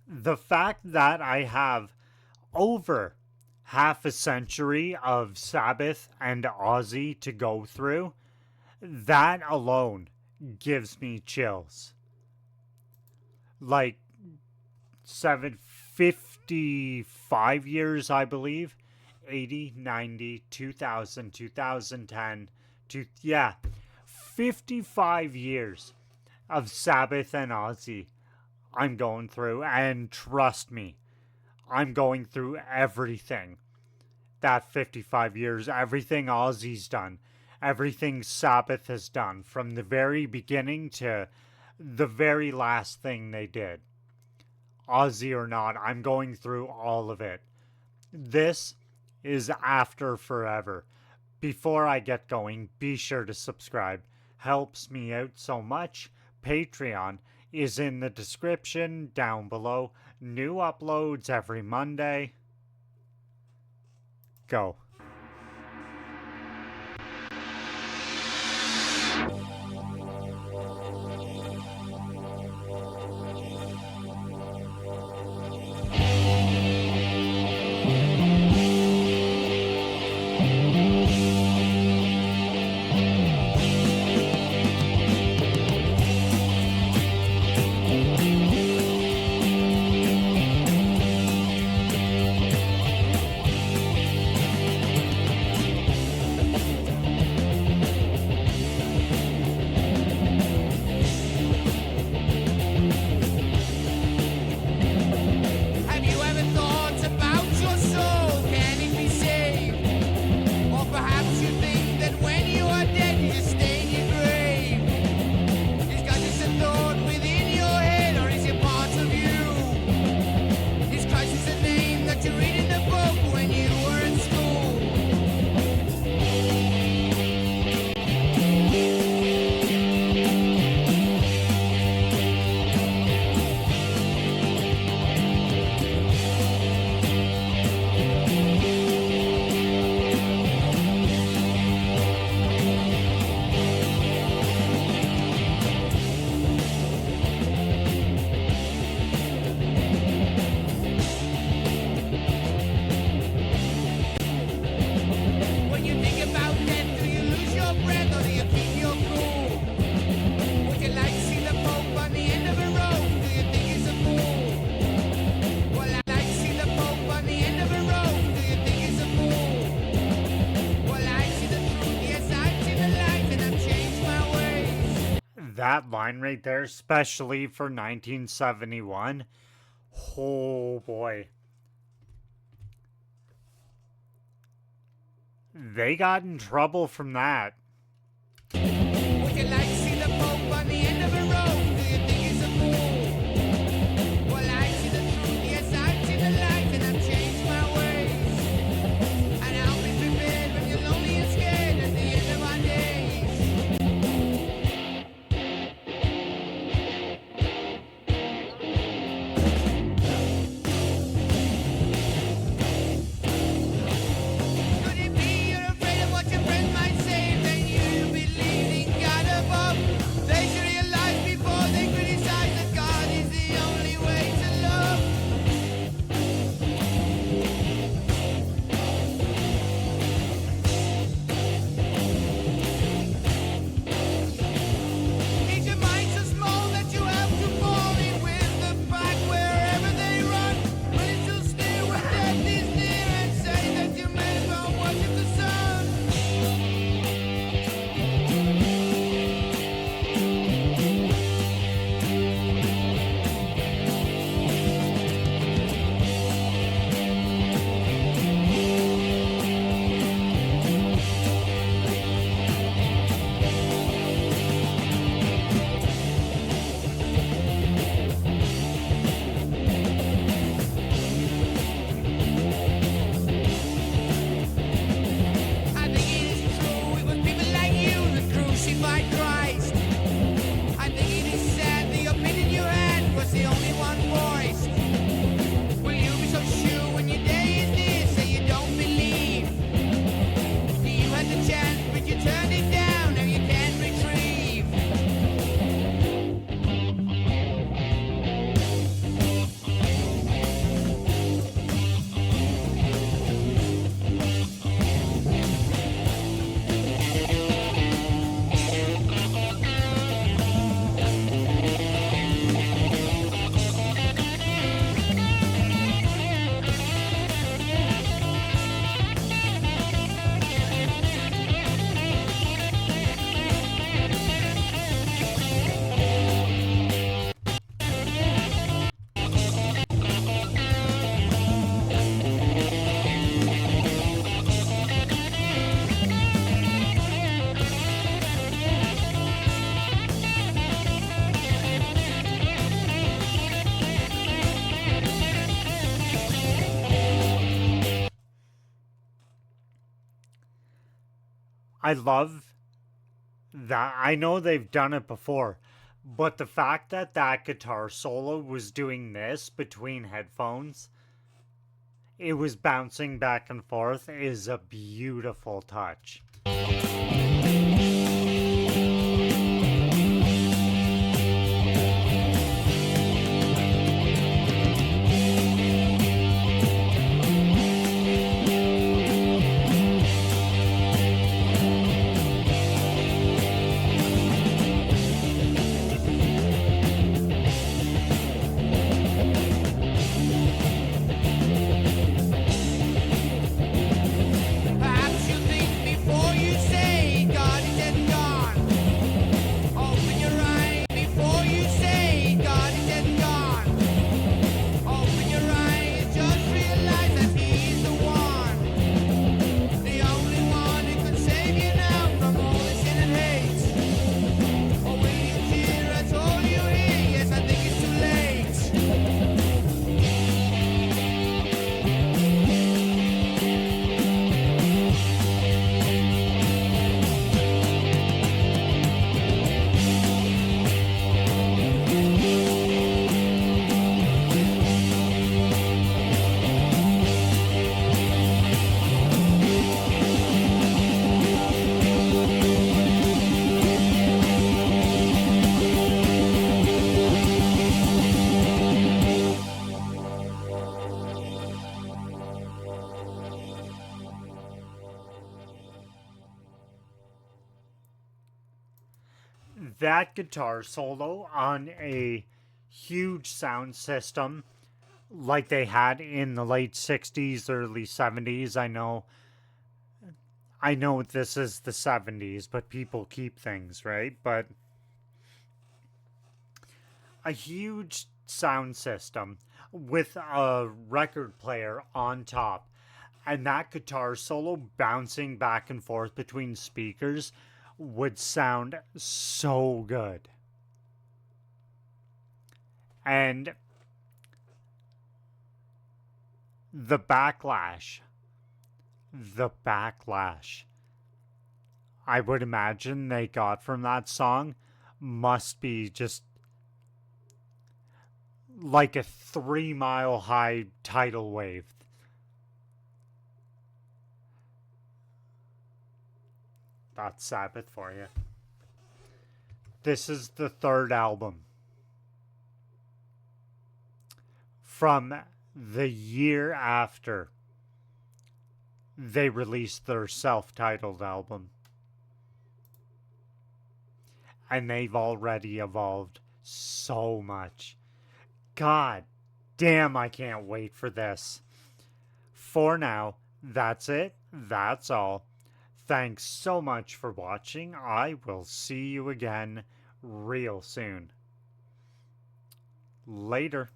The fact that I have over half a century of Sabbath and Ozzy to go through, that alone gives me chills. Like 755 years, I believe. 80, 90, 2000, 2010, yeah, 55 years of Sabbath and Ozzy I'm going through, and trust me, I'm going through everything. That 55 years, everything Ozzy's done, everything Sabbath has done, from the very beginning to the very last thing they did. Ozzy or not, I'm going through all of it. This is After Forever. Before I get going, be sure to subscribe. Helps me out so much. Patreon is in the description down below. New uploads every Monday. Go. Have you ever thought about your soul? Can it be saved? Or perhaps you think that when you are dead, you just stay in your grave. Is God just a thought within your head, or is it part of you? Is Christ just a name that you read in the book when you were in school? When you think about death, do you lose your breath or do you keep your cool? Would you like to see the Pope on the end of a rope? Do you think he's a fool? Well, I like to see the Pope on the end of a rope. Do you think he's a fool? Well, I see the truth, yes, I see the light, and I've changed my ways. That line right there, especially for 1971. Oh boy. They got in trouble from that. Would you like to see the Pope on the end of a rope? Do you think he's a fool? Well, I see the truth, yes, I see the light, and I've changed my ways. And I'll be prepared when you're lonely and scared at the end of our days. Could it be you're afraid of what your friends might say? Then you believe in God above. I love that. I know they've done it before, but the fact that that guitar solo was doing this between headphones, it was bouncing back and forth, is a beautiful touch. Perhaps you think before you say God is dead and gone. Open your eyes before you say God is dead and gone. Open your eyes, just realize that He is the one. The only one who can save you now from all the sin and hate. Oh, will you hear us all you hear? Yes, I think it's too late. That guitar solo on a huge sound system like they had in the late 60s, early 70s. I know this is the 70s, but people keep things, right? But a huge sound system with a record player on top, and that guitar solo bouncing back and forth between speakers would sound so good. And the backlash, the backlash I would imagine they got from that song must be just like a 3 mile high tidal wave. That's Sabbath for you. This is the third album from the year after they released their self-titled album. And they've already evolved so much. God damn, I can't wait for this. For now, that's it. That's all. Thanks so much for watching. I will see you again real soon. Later.